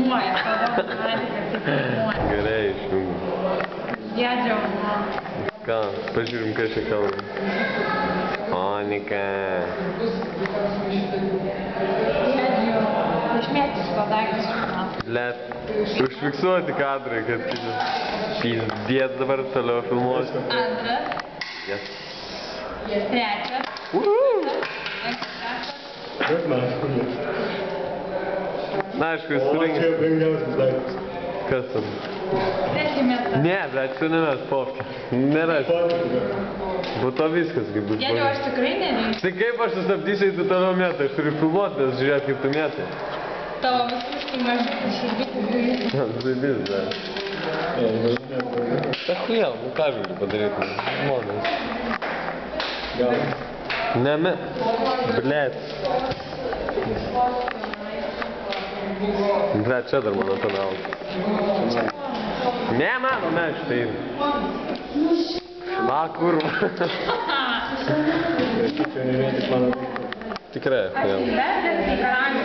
filmuoja, kalbam, kad filmuoja. Gerai, išjungiu. Gedžiau. Ką, pažiūrim, ką čia kalbam. Monika. Gedžiau. Išmėtis padaiktas filmuoja. Blet, užfiksuoti kadrai, kad pizdėt dabar toliau filmuosiu. Antras. Yes. Trečias. Na, aišku, jis surinkęs. Čia brangiausias daiktas. Kas tam? Trečimėtas. Ne, bet čia nemės popkė. Nėra. Būtų viskas, kaip bus. Gedžiau, aš tikrai neveiksiu. Tai kaip aš sustabdysiu, tu toliau mėtai? Aš turiu filmuoti, nes žiūrėt, kaip tu mėtai. Tavo visus tų mažų širdikų gaitų. Zaibis, dar. Ta chujel, nu ką aš galiu padaryti? Žmonės. Ne, me. Blet. Blet, čia dar mano pedalai. Ne, mano, ne, štai. Va, kurva. Čia ne vien tik mano. Tikrai, Aš jau. įvedęs į karalių.